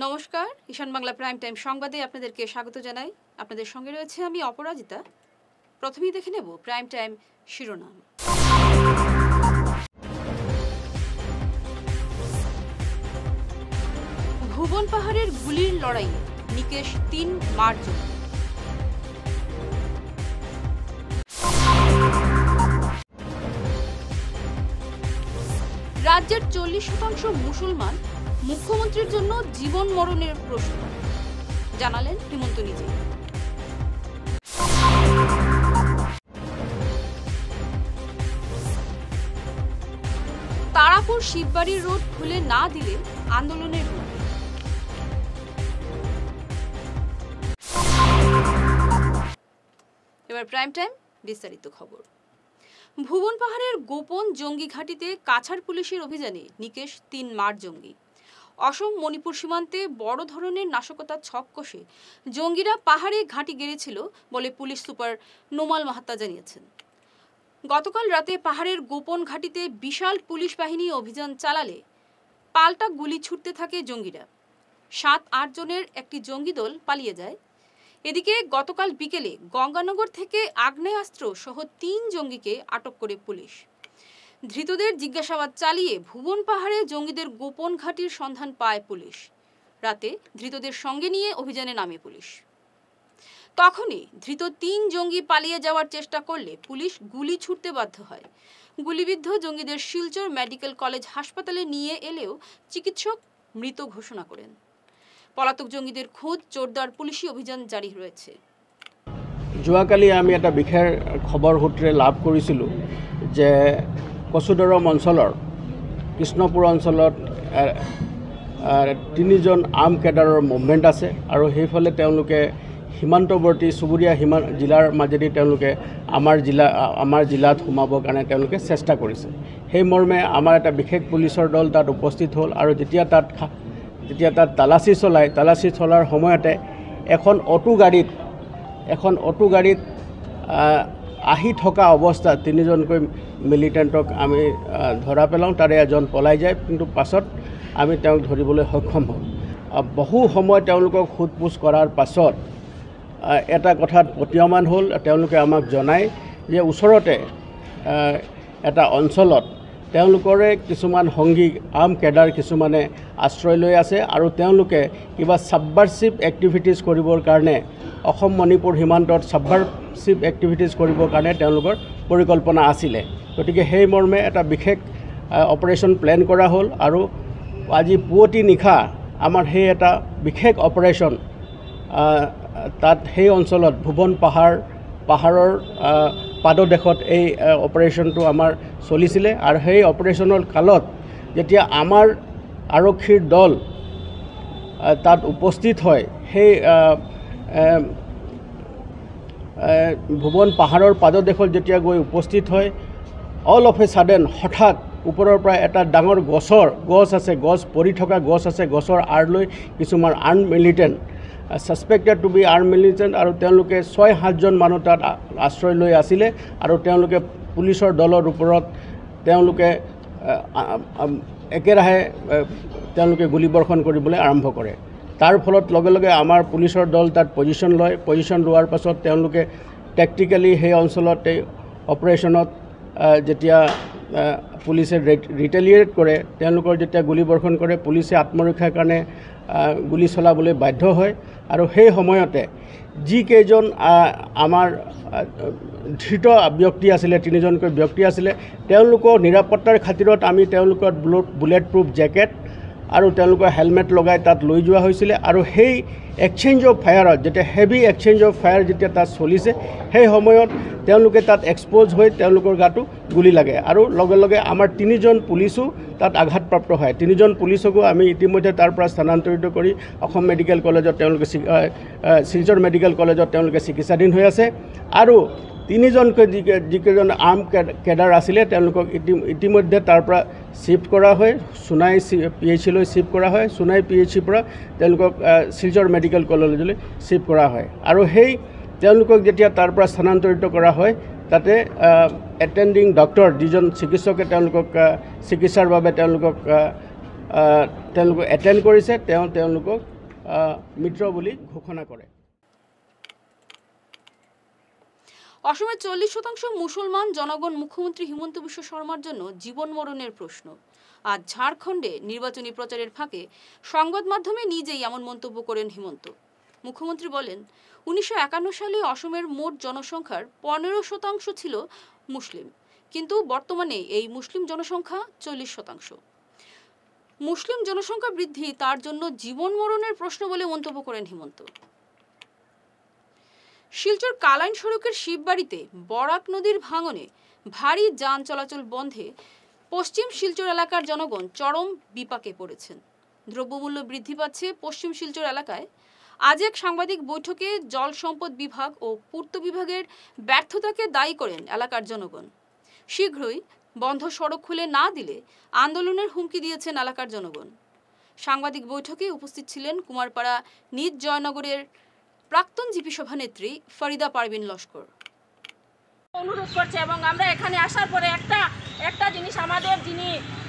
নমস্কার, ঈশান Bangla prime time সংবাদে আপনাদেরকে স্বাগত জানাই। আপনাদের সঙ্গে রয়েছে আমি অপরাজিতা। প্রথমেই দেখে নেব প্রাইম টাইম শিরোনাম। ভুবন পাহাড়ের গুলির লড়াইয়ে নিকেশ ৩ মার্চ। রাজ্যের ৪০% মুসলমান, মুখ্যমন্ত্রীর জন্য জীবন মরণের প্রশ্ন, জানালেন হিমন্ত নিজে। তারাপুর শিববাড়ির রোড খুলে না দিলে আন্দোলনের রূপ। এবার প্রাইম টাইম বিস্তারিত খবর। ভুবন পাহাড়ের গোপন জঙ্গি ঘাঁটিতে কাছাড় পুলিশের অভিযানে নিকেশ ৩ মার্চ জঙ্গি। অসম মণিপুর সীমান্তে বড় ধরনের নাশকতার ছক কষে জঙ্গিরা পাহাড়ে ঘাঁটি গেড়েছিল বলে পুলিশ সুপার নোমাল মাহাত্তা জানিয়েছেন। গতকাল রাতে পাহাড়ের গোপন ঘাঁটিতে বিশাল পুলিশ বাহিনী অভিযান চালালে পাল্টা গুলি ছুটতে থাকে জঙ্গিরা। ৭-৮ জনের একটি জঙ্গি দল পালিয়ে যায়। এদিকে গতকাল বিকেলে গঙ্গানগর থেকে আগ্নেয়াস্ত্র সহ ৩ জঙ্গিকে আটক করে পুলিশ। ধৃতদের জিজ্ঞাসাবাদ চালিয়ে ভুবন পাহাড়ে জঙ্গিদের গোপন ঘাঁটির সন্ধান পায় পুলিশ। রাতে ধৃতদের সঙ্গে নিয়ে অভিযানে নামে পুলিশ। তখনই ধৃত ৩ জঙ্গি পালিয়ে যাওয়ার চেষ্টা করলে পুলিশ গুলি ছুটতে বাধ্য হয়। গুলিবিদ্ধ জঙ্গিদের শিলচর মেডিকেল কলেজ হাসপাতালে নিয়ে এলেও চিকিৎসক মৃত ঘোষণা করেন। পলাতক জঙ্গিদের খোঁজ জোরদার পুলিশি অভিযান জারি রয়েছে। যোৱাকালি আমি এটা বিশেষ খবৰ সূত্ৰে লাভ কৰিছিলোঁ যে কচুদৰম অঞ্চলৰ কৃষ্ণপুৰ অঞ্চলত ৩জন আৰ্ম কেডাৰৰ মুভমেণ্ট আছে আৰু সেইফালে তেওঁলোকে সীমান্তৱৰ্তী চুবুৰীয়া জিলাৰ মাজেদি তেওঁলোকে আমাৰ জিলাত সোমাবৰ কাৰণে তেওঁলোকে চেষ্টা কৰিছে। সেই মৰ্মে আমাৰ এটা বিশেষ পুলিচৰ দল তাত উপস্থিত হ'ল আৰু যেতিয়া তাত তালাচী চলাৰ সময়তে এখন অটো গাড়ীত আহি থকা অৱস্থাত ৩জনকৈ মিলিটেণ্টক আমি ধৰা পেলাওঁ। তাৰে এজন পলাই যায়, কিন্তু পাছত আমি তেওঁক ধৰিবলৈ সক্ষম হওঁ। বহু সময় তেওঁলোকক সোধ-পোছ কৰাৰ পাছত এটা কথাত প্ৰতীয়মান হ'ল। তেওঁলোকে আমাক জনায় যে ওচৰতে এটা অঞ্চলত তেওঁলোকৰে কিছুমান সংগী আৰ্ম কেডাৰ কিছুমানে আশ্ৰয় লৈ আছে আৰু তেওঁলোকে কিবা ছাবভাৰ্চিভ এক্টিভিটিজ কৰিবৰ কাৰণে অসম মণিপুৰ সীমান্তত ছাবভাৰ্চিভ এক্টিভিটিজ কৰিবৰ কাৰণে তেওঁলোকৰ পৰিকল্পনা আছিলে। গতিকে সেই মৰ্মে এটা বিশেষ অপাৰেশ্যন প্লেন কৰা হ'ল আৰু আজি পুৱতি নিশা আমাৰ সেই এটা বিশেষ অপাৰেশ্যন তাত সেই অঞ্চলত ভুবন পাহাৰৰ পাদদেশত এই অপাৰেশ্যনটো আমাৰ চলিছিলে। আৰু সেই অপাৰেশ্যনৰ কালত যেতিয়া আমাৰ আৰক্ষীৰ দল তাত উপস্থিত হয়, সেই ভুবন পাহাৰৰ পাদদেশত যেতিয়া গৈ উপস্থিত হয়, অল অফ এ ছাডেন হঠাৎ ওপৰৰ পৰা এটা ডাঙৰ গছ পৰি থকা গছ আছে, গছৰ আঁৰ লৈ কিছুমান arm militant suspected to be arm militant আৰু তেওঁলোকে ৬-৭জন মানুহ তাত আশ্ৰয় লৈ আছিলে আৰু তেওঁলোকে পুলিচৰ দলৰ ওপৰত তেওঁলোকে একেৰাহে তেওঁলোকে গুলীবৰ্ষণ কৰিবলৈ আৰম্ভ কৰে। তাৰ ফলত লগে লগে আমাৰ পুলিচৰ দল তাত পজিশ্যন লোৱাৰ পাছত তেওঁলোকে টেকটিকেলি সেই অঞ্চলত এই অপাৰেশ্যনত যেতিয়া পুলিচে ৰিটেলিয়েট কৰে, তেওঁলোকৰ যেতিয়া গুলীবৰ্ষণ কৰে, পুলিচে আত্মৰক্ষাৰ কাৰণে গুলী চলাবলৈ বাধ্য হয়। আৰু সেই সময়তে যিকেইজন আমাৰ ধৃত ব্যক্তি আছিলে, ৩জনকৈ ব্যক্তি আছিলে, তেওঁলোকৰ নিৰাপত্তাৰ খাতিৰত আমি তেওঁলোকৰ বুলেট প্ৰুফ জেকেট আৰু তেওঁলোকৰ হেলমেট লগাই তাত লৈ যোৱা হৈছিলে। আৰু সেই এক্সচেঞ্জ অফ ফায়াৰত যেতিয়া হেভি এক্সচেঞ্জ অফ ফায়াৰ যেতিয়া তাত চলিছে, সেই সময়ত তেওঁলোকে তাত এক্সপ'জ হৈ তেওঁলোকৰ গাটো গুলি লাগে আৰু লগে লগে আমাৰ ৩জন পুলিচো তাত আঘাতপ্ৰাপ্ত হয়। ৩জন পুলিচকো আমি ইতিমধ্যে তাৰ পৰা স্থানান্তৰিত কৰি অসম মেডিকেল কলেজত তেওঁলোকে শিলচৰ মেডিকেল কলেজত তেওঁলোকে চিকিৎসাধীন হৈ আছে। আৰু ৩জনকৈ যিকেইজন আৰ্ম কেডাৰ আছিলে তেওঁলোকক ইতিমধ্যে তাৰ পৰা শ্বিফ্ট কৰা হয়, সোণাই PHCলৈ শ্বিফ্ট কৰা হয়। সোণাই PHCৰ পৰা তেওঁলোকক শিলচৰ মেডিকেল কলেজলৈ শ্বিফ্ট কৰা হয়। আৰু সেই তেওঁলোকক যেতিয়া তাৰ পৰা স্থানান্তৰিত কৰা হয়, তাতে এটেণ্ডিং ডক্টৰ যিজন চিকিৎসকে তেওঁলোকক চিকিৎসাৰ বাবে তেওঁলোকক এটেণ্ড কৰিছে, তেওঁলোকক মিত্ৰ বুলি ঘোষণা কৰে। অসমের 40% মুসলমান জনগণ মুখ্যমন্ত্রী হিমন্ত বিশ্ব শর্মার জন্য জীবন মরণের প্রশ্ন। আজ ঝাড়খণ্ডে নির্বাচনী প্রচারের ফাঁকে সংবাদ মাধ্যমে নিজেই এমন মন্তব্য করেন হিমন্ত। মুখ্যমন্ত্রী বলেন, 1951 সালে অসমের মোট জনসংখ্যার 15% ছিল মুসলিম, কিন্তু বর্তমানে এই মুসলিম জনসংখ্যা 40%। মুসলিম জনসংখ্যা বৃদ্ধি তার জন্য জীবন মরণের প্রশ্ন বলে মন্তব্য করেন হিমন্ত। শিলচর কালাইন সড়কের শিববাড়িতে বরাক নদীর ভাঙনে ভারী যান চলাচল বন্ধে পশ্চিম শিলচর এলাকার জনগণ চরম বিপাকে পড়েছেন। দ্রব্যমূল্য বৃদ্ধি পাচ্ছে পশ্চিম শিলচর এলাকায়। আজ এক সাংবাদিক বৈঠকে জল সম্পদ বিভাগ ও পূর্ত বিভাগের ব্যর্থতাকে দায়ী করেন এলাকার জনগণ। শীঘ্রই বন্ধ সড়ক খুলে না দিলে আন্দোলনের হুমকি দিয়েছেন এলাকার জনগণ। সাংবাদিক বৈঠকে উপস্থিত ছিলেন কুমারপাড়া নিজ জয়নগরের প্রাক্তন জিপি সভানেত্রী ফরিদা পারভিন লস্কর। অনুরোধ করছে এবং আমরা এখানে আসার পরে একটা জিনিস আমাদের যিনি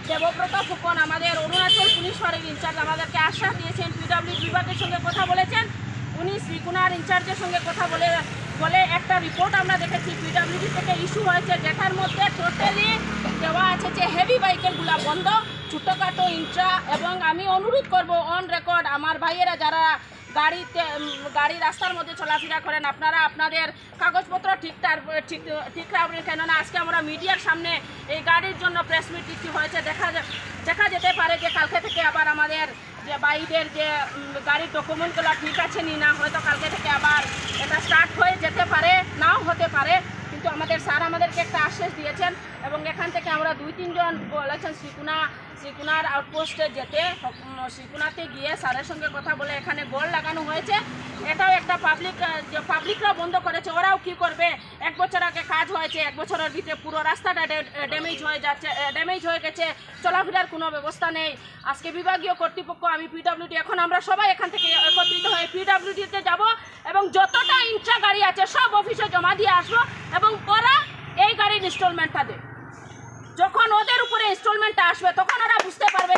দেবব্রত ফুকন আমাদের অরুণাচল পুলিশ ফাঁড়ির ইনচার্জ আমাদেরকে আশ্বাস দিয়েছেন, পিডব্লিউ বিভাগের সঙ্গে কথা বলেছেন, উনি শ্রীকুনার ইনচার্জের সঙ্গে কথা বলে একটা রিপোর্ট আমরা দেখেছি পিডব্লিউডি থেকে ইস্যু হয়েছে, যেটার মধ্যে টোটালি দেওয়া আছে যে হেভি বাইকেরগুলা বন্ধ, ছোটোখাটো ইন্ট্রা। এবং আমি অনুরোধ করব অন রেকর্ড আমার ভাইয়েরা যারা গাড়ি রাস্তার মধ্যে চলাফেরা করেন, আপনারা আপনাদের কাগজপত্র ঠিক রাখবেন, কেননা আজকে আমরা মিডিয়ার সামনে এই গাড়ির জন্য প্রেস মিট দিতে হয়েছে। দেখা যেতে পারে যে কালকে থেকে আবার আমাদের যে বাইরের যে গাড়ির ডকুমেন্টগুলো ঠিক আছে না, হয়তো কালকে থেকে আবার এটা স্টার্ট হয়ে যেতে পারে, নাও হতে পারে। কিন্তু আমাদের স্যার আমাদেরকে একটা আশ্বাস দিয়েছেন এবং এখান থেকে আমরা 2-3 জন বলেছেন শ্রীকুনার আউটপোস্টে যেতে। শ্রীকুনাতে গিয়ে স্যারের সঙ্গে কথা বলে এখানে গোল লাগানো হয়েছে। এটাও একটা পাবলিকরা বন্ধ করেছে, ওরাও কি করবে? 1 বছর আগে কাজ হয়েছে, 1 বছরের ভিতরে পুরো রাস্তাটা ড্যামেজ হয়ে গেছে, চলাফেরার কোনো ব্যবস্থা নেই। আজকে বিভাগীয় কর্তৃপক্ষ, আমি পিডব্লিউডি, এখন আমরা সবাই এখান থেকে একত্রিত হয়ে পিডব্লিউডিতে যাব এবং যতটা ইন্ট্রা গাড়ি আছে সব অফিসে জমা দিয়ে আসবো এবং ওরা এই গাড়ির ইনস্টলমেন্টটা দেবে। যখন ওদের উপরে ইনস্টলমেন্টটা আসবে তখন ওরা বুঝতে পারবে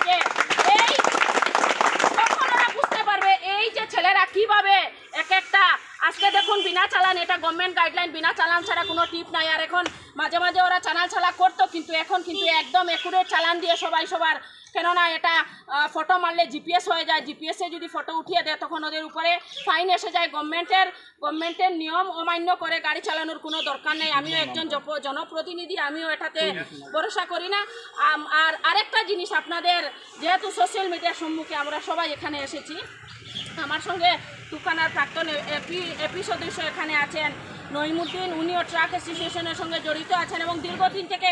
এই যে ছেলেরা কিভাবে একটা আজকে দেখুন বিনা চালান, এটা গভর্নমেন্ট গাইডলাইন, বিনা চালান ছাড়া কোনো টিপ নাই। আর এখন মাঝে মাঝে ওরা চালান ছাড়া করতো, কিন্তু এখন কিন্তু একদম একুরেট চালান দিয়ে সবার, কেননা এটা ফটো মারলে জিপিএস হয়ে যায়, জিপিএসে যদি ফটো উঠিয়ে দেয় তখন ওদের উপরে ফাইন এসে যায়। গভর্নমেন্টের নিয়ম অমান্য করে গাড়ি চালানোর কোনো দরকার নেই। আমিও একজন জনপ্রতিনিধি, আমিও এটাতে ভরসা করি না। আর আরেকটা জিনিস, আপনাদের যেহেতু সোশ্যাল মিডিয়ার সম্মুখে আমরা সবাই এখানে এসেছি, আমার সঙ্গে তুকানার প্রাক্তন এপি সদস্য এখানে আছেন নইমুদ্দিন, উনিও ট্রাক অ্যাসোসিয়েশনের সঙ্গে জড়িত আছেন এবং দীর্ঘদিন থেকে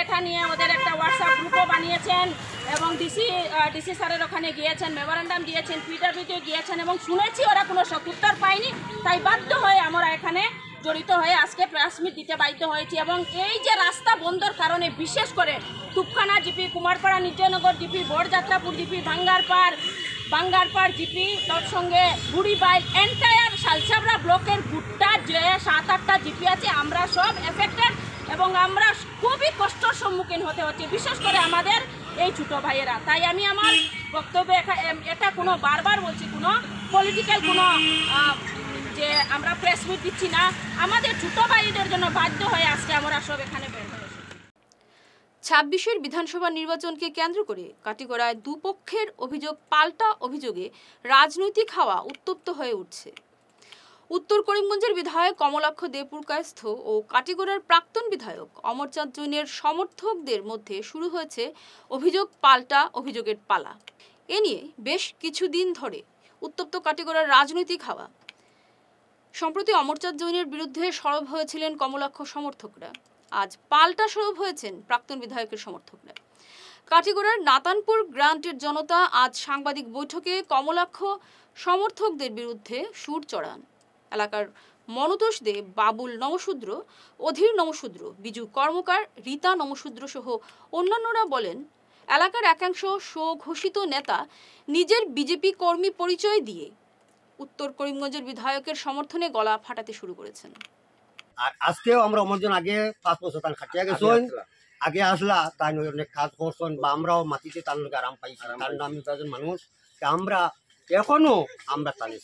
এটা নিয়ে ওদের একটা হোয়াটসঅ্যাপ গ্রুপও বানিয়েছেন এবং ডিসি স্যারের ওখানে গিয়েছেন, মেমোরেন্ডাম দিয়েছেন, পিডব্লিউতে গিয়েছেন এবং শুনেছি ওরা কোনো সত্যুত্তর পায়নি। তাই বাধ্য হয়ে আমরা এখানে জড়িত হয়ে আজকে প্রেস মিট দিতে বাধ্য হয়েছি। এবং এই যে রাস্তা বন্ধর কারণে বিশেষ করে Tupkhana GP, Kumarpara Nityanagar GP, Borojatrapur GP, Bangarpar GP, তার সঙ্গে বুড়িবাইল, এন্টায়ার শালসাবরা ব্লকের গুট্টা যে 7-8টা জিপি আছে, আমরা সব এফেক্টেড এবং আমরা খুবই কষ্টের সম্মুখীন হতে হচ্ছে, বিশেষ করে আমাদের এই ছোটো ভাইয়েরা। তাই আমি আমার বক্তব্যে এটা কোনো বারবার বলছি, কোনো পলিটিক্যাল কোনো যে আমরা প্রেস মিট দিচ্ছি না, আমাদের ছোটো ভাইদের জন্য বাধ্য হয়ে আজকে আমরা সব এখানে বের হয়ে এসেছি। 26-এর বিধানসভা নির্বাচনকে কেন্দ্র করে কাটিগড়ায় দুপক্ষের অভিযোগ পাল্টা অভিযোগে রাজনৈতিক হাওয়া উত্তপ্ত হয়ে উঠছে। উত্তর করিমগঞ্জের বিধায়ক কমলাক্ষ দেপুরকায়স্থ ও কাটিগড়ার প্রাক্তন বিধায়ক অমরচাঁদ জৈনের সমর্থকদের মধ্যে শুরু হয়েছে অভিযোগ পাল্টা অভিযোগের পালা। এ নিয়ে বেশ কিছুদিন ধরে উত্তপ্ত কাটিগড়ার রাজনৈতিক হাওয়া। সম্প্রতি অমরচাঁদ জৈনের বিরুদ্ধে সরব হয়েছিলেন কমলাক্ষ সমর্থকরা, আজ পাল্টা সরব হয়েছেন প্রাক্তন বিধায়কের সমর্থকরা। কাটিগড়ার নাতানপুর গ্রান্টের জনতা আজ সাংবাদিক বৈঠকে কমলাক্ষ সমর্থকদের বিরুদ্ধে সুর চড়ান। এলাকার মনতোষ দে, বাবুল নমশূদ্র, অধীর নমশূদ্র, বিজু কর্মকার, রীতা নমশূদ্র সহ অন্যান্যরা বলেন, এলাকার একাংশ স্বঘোষিত নেতা নিজের বিজেপি কর্মী পরিচয় দিয়ে উত্তর করিমগঞ্জের বিধায়কের সমর্থনে গলা ফাটাতে শুরু করেছেন। আর আজকেও আমরা অমরজন আগে 5 বছর তান খাটিয়া গেছেন, আগে আসলা তাই অনেক কাজ করছেন বা আমরাও মাটিতে তার লোক আরাম পাইছি, কারণ আমি একজন মানুষ আমরা এখনো আমরা তাহলে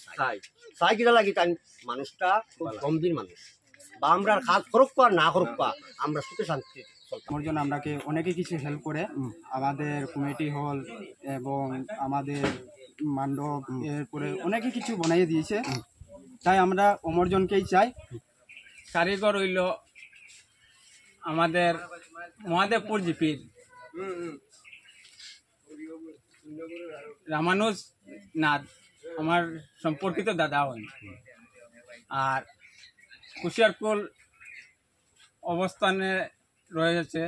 চাই কিনা লাগি তাই মানুষটা খুব গম্ভীর মানুষ বা আমরা কাজ করুক আর না করুক আমরা সুখে শান্তি আমার জন্য আমরাকে অনেকে কিছু হেল্প করে আমাদের কমিটি হল এবং আমাদের মণ্ডপ এরপরে অনেকে কিছু বানিয়ে দিয়েছে। তাই আমরা অমরজনকেই চাই। কারিগর হইল আমাদের মহাদেবপুর জিপির রামানুজ নাথ, আমার সম্পর্কিত দাদা হন। আর কুশিয়ারকুল অবস্থানে রয়েছে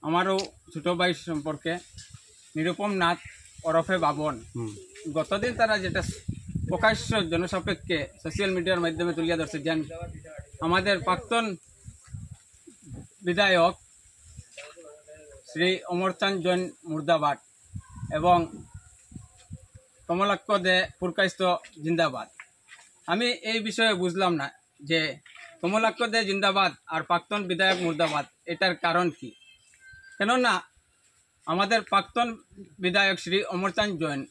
আমারও ছোট ভাই সম্পর্কে নিরুপম নাথ ওরফে বাবন। গতদিন তারা যেটা প্রকাশ্য জনসাপেক্ষে সোশ্যাল মিডিয়ার মাধ্যমে তুলিয়া ধরছে যেন আমাদের প্রাক্তন বিধায়ক শ্রী অমরচাঁদ জৈন মুর্দাবাদ এবং কমলাক্ষ দে পুরকাইস্ত জিন্দাবাদ। আমি এই বিষয়ে বুঝলাম না যে কমলাক্ষ দে জিন্দাবাদ আর প্রাক্তন বিধায়ক মুর্দাবাদ এটার কারণ কি। কেননা আমাদের প্রাক্তন বিধায়ক শ্রী অমরচাঁদ জৈন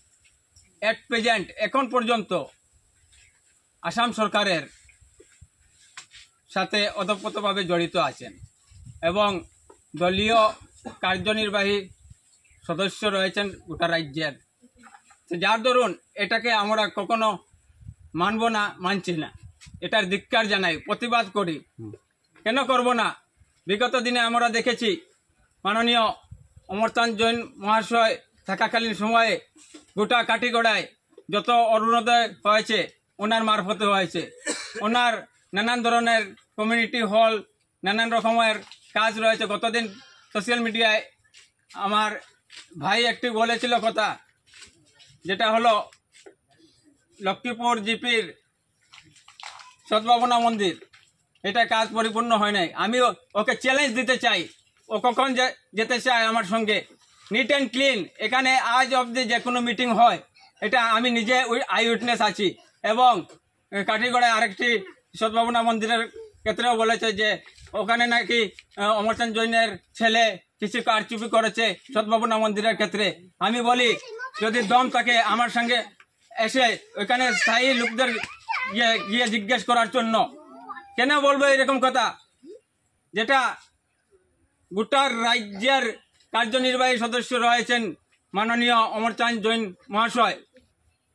এট প্রেজেন্ট এখন পর্যন্ত আসাম সরকারের সাথে ওতপ্রোতভাবে জড়িত আছেন এবং দলীয় কার্যনির্বাহী সদস্য রয়েছেন গোটা রাজ্যের। যার দরুন এটাকে আমরা কখনো মানব না, মানছি না, এটার ধিক্কার জানাই, প্রতিবাদ করি। কেন করব না? বিগত দিনে আমরা দেখেছি মাননীয় অমরচাঁদ জৈন মহাশয় থাকাকালীন সময়ে গোটা কাটিগড়ায় যত অরুণোদয় হয়েছে ওনার মারফতে হয়েছে। ওনার নানান ধরনের কমিউনিটি হল, নানান রকমের কাজ রয়েছে। গতদিন সোশ্যাল মিডিয়ায় আমার ভাই একটি বলেছিল কথা, যেটা হলো লক্ষ্মীপুর জিপির সদ্ভাবনা মন্দির, এটা কাজ পরিপূর্ণ হয় নাই। আমি ওকে চ্যালেঞ্জ দিতে চাই, ও কখন যেতে চায় আমার সঙ্গে। নিট অ্যান্ড ক্লিন এখানে আজ অবধি যে কোনো মিটিং হয়, এটা আমি নিজে আই উইটনেস আছি। এবং কাঠিগড়ায় আরেকটি সদ্ভাবনা মন্দিরের ক্ষেত্রেও বলেছে যে ওখানে নাকি অমরচাঁদ জৈনের ছেলে কিছু কারচুপি করেছে সদ্ভাবনা মন্দিরের ক্ষেত্রে। আমি বলি যদি দম থাকে আমার সঙ্গে এসে ওইখানে স্থায়ী লোকদের গিয়ে জিজ্ঞেস করার জন্য। কেন বলবো এরকম কথা, যেটা গোটা রাজ্যের কার্যনির্বাহী সদস্য রয়েছেন মাননীয় অমরচাঁদ জৈন মহাশয়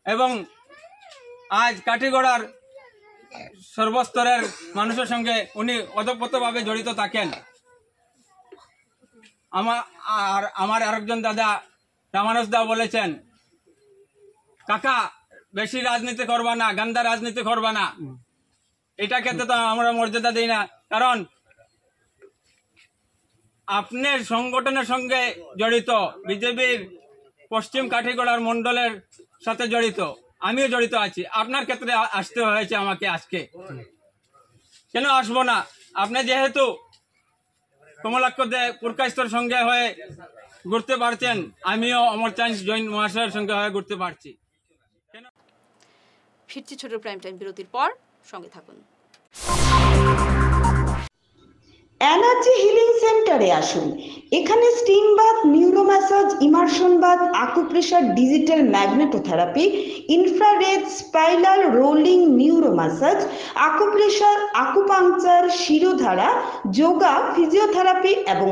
এবং আজ কাঠিগড়ার সর্বস্তরের মানুষের সঙ্গে উনি ওতপ্রোতভাবে জড়িত থাকেন। আমার আরেকজন দাদা রামানুজ দা বলেছেন, কাকা বেশি রাজনীতি করবা না, গান্দা রাজনীতি করবা না। এটা ক্ষেত্রে তো আমরা মর্যাদা দিই না, কারণ আপনার সংগঠনের সঙ্গে জড়িত, বিজেপির পশ্চিম কাঠিগড়ার মন্ডলের সাথে জড়িত, আমিও জড়িত আছি। আপনার ক্ষেত্রে আসতে হয়েছে আমাকে আজকে, কেন আসবো না? আপনি যেহেতু কমলাক্ষ দে পুরকাইস্তর সঙ্গে হয়ে ঘুরতে পারছেন, আমিও অমরচাঁদ জৈন মহাশয়ের সঙ্গে হয়ে ঘুরতে পারছি। ফিরছি ছোট প্রাইম টাইম বিরতির পর, সঙ্গে থাকুন। এনার্জি হিলিং সেন্টারে আসুন। এখানে steam bath, neuro massage, immersion bath, acupressure, digital magnetotherapy, infrared, spiral, rolling, neuro massage, acupressure, acupuncture, shirodhara, yoga, physiotherapy এবং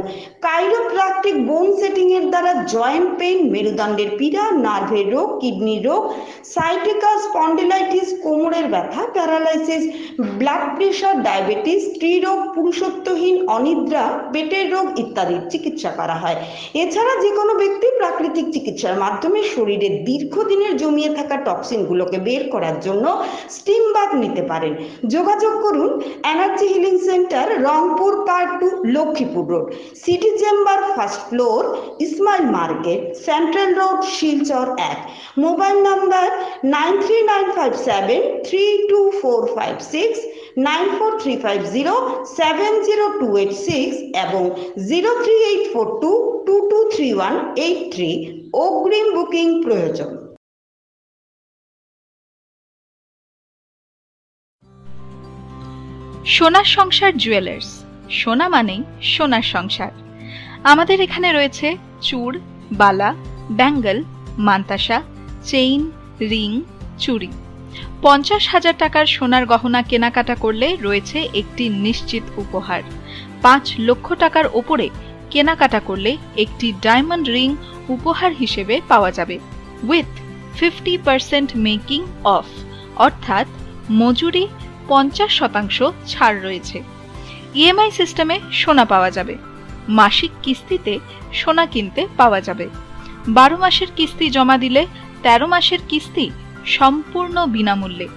কাইরোপ্র্যাকটিক বোন সেটিং এর দ্বারা জয়েন্ট পেইন, মেরুদণ্ডের পীড়া, নার্ভের রোগ, কিডনি রোগ, সাইটিকা, স্পন্ডিলাইটিস, কোমরের ব্যথা, প্যারালাইসিস, ব্লাড প্রেশার, ডায়াবেটিস, স্ত্রীরোগ, পুরুষত্বহীন, অনিদ্রা, পেটের রোগ ইত্যাদির চিকিৎসা করা হয়। এছাড়া যে কোনো ব্যক্তি প্রাকৃতিক চিকিৎসার মাধ্যমে শরীরে দীর্ঘদিনের জমিয়ে থাকা টক্সিনগুলোকে বের করার জন্য স্টিম বাথ নিতে পারেন। যোগাযোগ করুন energy healing centre, Rangpur part 2, Lakshmipur road, city chamber, first floor, Ismail market, central road, Silchar 1। Mobile number 9395732456, 9435070286 এবং 03842223183। অগ্রিম বুকিং প্রয়োজন। সোনার সংসার জুয়েলার্স, সোনা মানেই সোনার সংসার। আমাদের এখানে রয়েছে চূড়, বালা, ব্যাঙ্গল, মান্তাসা, চেইন, রিং, চুড়ি। 50,000 টাকার সোনার গহনা কেনাকাটা করলে রয়েছে একটি নিশ্চিত উপহার। 5 লক্ষ টাকার ওপরে কেনাকাটা করলে একটি ডায়মন্ড রিং উপহার হিসেবে পাওয়া যাবে উইথ 50% মেকিং অফ, অর্থাৎ মজুরি 50% ছাড় রয়েছে। ইএমআই সিস্টেমে সোনা পাওয়া যাবে। মাসিক কিস্তিতে সোনা কিনতে পাওয়া যাবে। 12 মাসের কিস্তি জমা দিলে 13 মাসের কিস্তি সম্পূর্ণ বিনামূল্যে।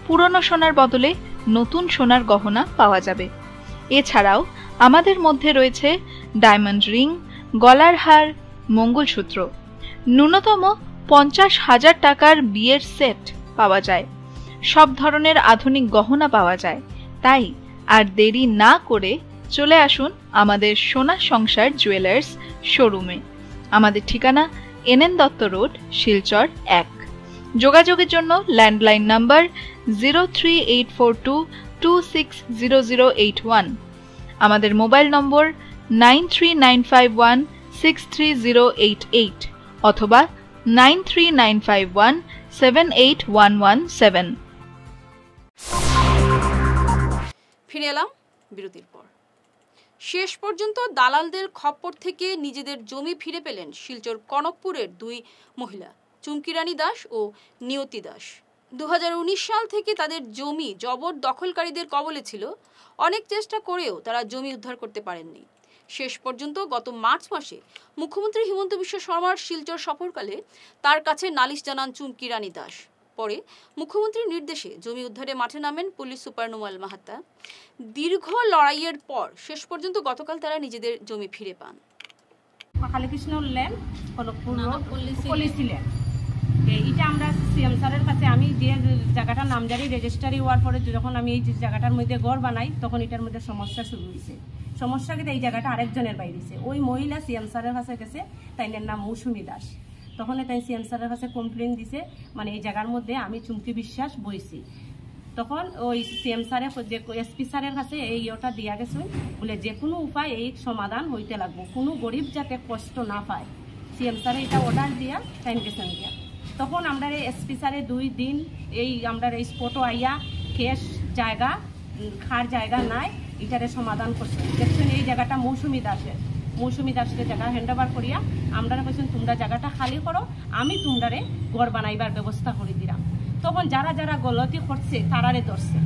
পুরনো সোনার বদলে নতুন সোনার গহনা পাওয়া যাবে। এছাড়াও আমাদের মধ্যে রয়েছে ডায়মন্ড রিং, গলার হার, মঙ্গলসূত্র। ন্যূনতম 50,000 টাকার বিয়ের সেট পাওয়া যায়। সব ধরনের আধুনিক গহনা পাওয়া যায়। তাই আর দেরি না করে চলে আসুন আমাদের সোনা সংসার জুয়েলার্স শোরুমে। আমাদের ঠিকানা NN দত্ত রোড, শিলচর 1। যোগাযোগের জন্য ল্যান্ডলাইন নাম্বার 038422600081, আমাদের মোবাইল নম্বর 9395163088 অথবা 9395178117। ফিরে এলাম বিরতির পর। শেষ পর্যন্ত দালালদের খপ্পর থেকে নিজেদের জমি ফিরে পেলেন শিলচর কনকপুরের 2 মহিলা, চুমকি রানী দাস ও নিয়তি দাস। 2019 সাল থেকে তাদের জমি জবরদখলকারীদের কবলে ছিল। অনেক চেষ্টা করেও তারা জমি উদ্ধার করতে পারেননি। শেষ পর্যন্ত গত মার্চ মাসে মুখ্যমন্ত্রী হিমন্ত বিশ্ব শর্মার শিলচর সফরকালে তার কাছে নালিশ জানান চুমকি রানী দাস। পরে মুখ্যমন্ত্রীর নির্দেশে জমি উদ্ধারে মাঠে নামেন পুলিশ সুপার নোমাল মাহাতা। দীর্ঘ লড়াইয়ের পর শেষ পর্যন্ত গতকাল তারা নিজেদের জমি ফিরে পান। Kalikrishna land, Kanakpur policy land. এটা আমরা সিএম স্যারের কাছে, আমি যে জায়গাটার নামজারি রেজিস্ট্রারি হওয়ার পরে যখন আমি এই জায়গাটার মধ্যে ঘর বানাই তখন এটার মধ্যে সমস্যা শুরু হয়েছে। সমস্যা কিন্তু এই জায়গাটা আরেকজনের বাইরেছে। ওই মহিলা সিএম স্যারের কাছে গেছে, তাইনের নাম মৌসুমী দাস। তখন তাই সিএম স্যারের কাছে কমপ্লেন দিছে, মানে এই জায়গার মধ্যে আমি চুমকি বিশ্বাস বইছি। তখন ওই সিএম স্যারের যে এসপি স্যারের কাছে এই ওটা দিয়া গেছে, বলে যে কোনো উপায় এই সমাধান হইতে লাগবো, কোনো গরিব যাতে কষ্ট না পায়। সিএম স্যারে এটা অর্ডার দিয়া টাইম গেছেন গিয়া। তখন আমরা এসপি স্যারে 2 দিন এই আমরা এই স্পটও আইয়া কেস জায়গা খার জায়গা নাই এটারে সমাধান করছে। দেখছেন এই জায়গাটা মৌসুমী দাসের জায়গা হ্যান্ড ওভার করিয়া আমরা বলছেন তোমরা জায়গাটা খালি করো, আমি তোমরারে ঘর বানাইবার ব্যবস্থা করে দিলাম। তখন যারা যারা গলতি করছে তারারে ধরছে,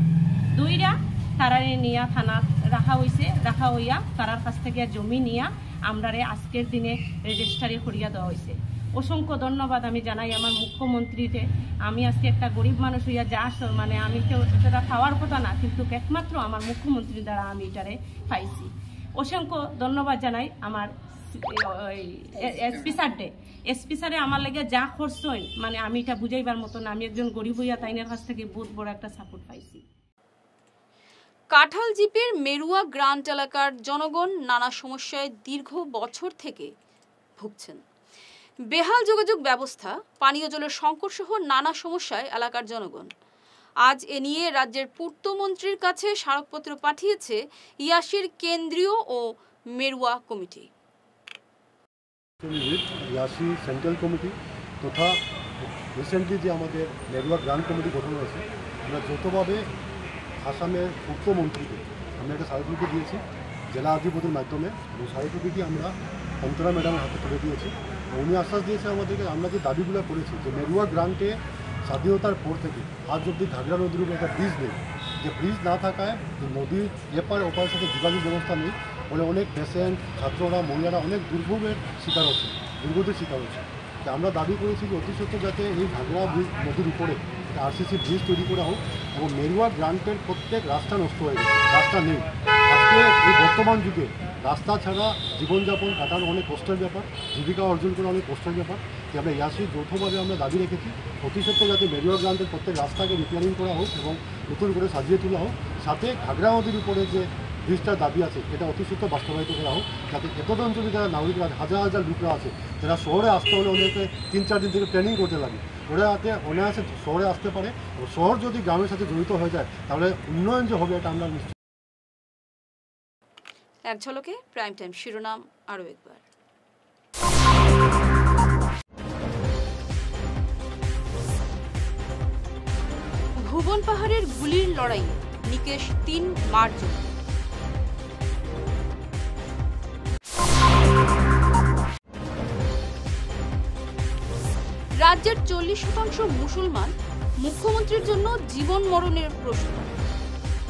2রা তারারে নিয়া থানা রাখা হয়েছে। রাখা হইয়া তারার কাছ থেকে জমি নিয়া আমরারে আজকের দিনে রেজিস্ট্রারি করিয়া দেওয়া হয়েছে। অসংখ্য ধন্যবাদ আমি জানাই আমার মুখ্যমন্ত্রীকে। আমি আজকে একটা গরিব মানুষ হইয়া যা মানে আমি কেউ সেটা খাওয়ার কথা না, কিন্তু একমাত্র আমার মুখ্যমন্ত্রী দ্বারা আমি এটারে পাইছি। অসংখ্য ধন্যবাদ জানাই আমার এসপি স্যারে আমার লাগে যা খরচ হয়, মানে আমি এটা বুঝাইবার মতো না। আমি একজন গরিব হইয়া তাইনের কাছ থেকে বহুত বড় একটা সাপোর্ট পাইছি। কাঁঠাল জিপের মেরুয়া গ্রান্ট এলাকার জনগণ নানা সমস্যায় দীর্ঘ বছর থেকে ভুগছেন। বেহাল যোগাযোগ ব্যবস্থা, পানীয় জলের সংকট সহ নানা সমস্যায় এলাকার জনগণ। আজ এ নিয়ে রাজ্যের পূর্তমন্ত্রীর কাছে স্মারকপত্র পাঠিয়েছে ইয়াসির কেন্দ্রীয় ও মেরুয়া কমিটি। ইয়াসি সেন্ট্রাল কমিটি তথা রিসেন্টলি যে আমাদের মেরুয়া গ্রান্ট কমিটি গঠন হয়েছে, আমরা যৌথভাবে আসামের পূর্তমন্ত্রীকে আমরা একটা স্মারকলিপি দিয়েছি জেলা অধিপতির মাধ্যমে, এবং স্মারকলিপিটি আমরা অন্তরা ম্যাডামের হাতে তুলে দিয়েছি। উনি আশ্বাস দিয়েছে আমাদেরকে, আমরা যে দাবিগুলো করেছি যে মেরুয়া গ্রান্টে স্বাধীনতার পর থেকে আজ অব্দি ঘাগড়া নদীর উপর একটা ব্রিজ নেই, যে ব্রিজ না থাকায় নদীর এপার ওপারের সাথে যোগাযোগ ব্যবস্থা নেই বলে অনেক পেশেন্ট, ছাত্ররা, মহিলারা অনেক দুর্ভোগের শিকার হচ্ছে, দুর্গতির শিকার হচ্ছে। যে আমরা দাবি করেছি যে অতি সত্ত্বর যাতে এই ঘাগড়া ব্রিজ নদীর উপরে আরসিসি ব্রিজ তৈরি করা হোক, এবং মেরুয়া গ্রান্টের প্রত্যেক রাস্তা নষ্ট হয়ে গেছে, রাস্তা নেই। আজকে এই বর্তমান যুগে রাস্তা ছাড়া জীবনযাপন কাটানো অনেক কষ্টের ব্যাপার, জীবিকা অর্জন করা অনেক কষ্টের ব্যাপার। যে আমরা ইয়াসি যৌথভাবে আমরা দাবি রেখেছি অতি সত্ত্বর যাতে মেরুয়া গ্রান্টের প্রত্যেক রাস্তাকে রিপেয়ারিং করা হোক এবং নতুন করে সাজিয়ে তোলা হোক, সাথে ঘাগড়া নদীর উপরে যে ব্রিজটার দাবি আছে এটা অতি সত্ত্বর বাস্তবায়িত করা হোক, যাতে এতদ অঞ্চলে যারা নাগরিকরা হাজার হাজার লোকরা আছে যারা শহরে আসতে হলে অনেকে 3-4 দিন থেকে প্ল্যানিং করতে লাগে, ওরা যাতে অনায়াসে শহরে আসতে পারে। শহর যদি গ্রামের সাথে জড়িত হয়ে যায় তাহলে উন্নয়ন যে হবে এটা আমরা নিশ্চিত। এক ঝলকে প্রাইম টাইম শিরোনাম আরও একবার। ভুবন পাহাড়ের গুলির লড়াইয়ে নিকেশ 3 মার জঙ্গি। রাজ্যের 40% মুসলমান, মুখ্যমন্ত্রীর জন্য জীবন মরণের প্রশ্ন,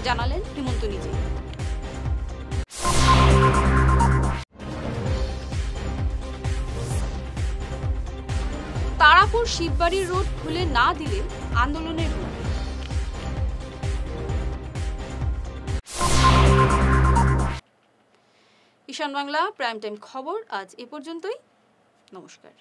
জানালেন হিমন্ত নিজে। তারাপুর শিববাড়ির রোড খুলে না দিলে আন্দোলনের রূপ। ঈশান বাংলা প্রাইম টাইম খবর আজ এ পর্যন্তই। নমস্কার।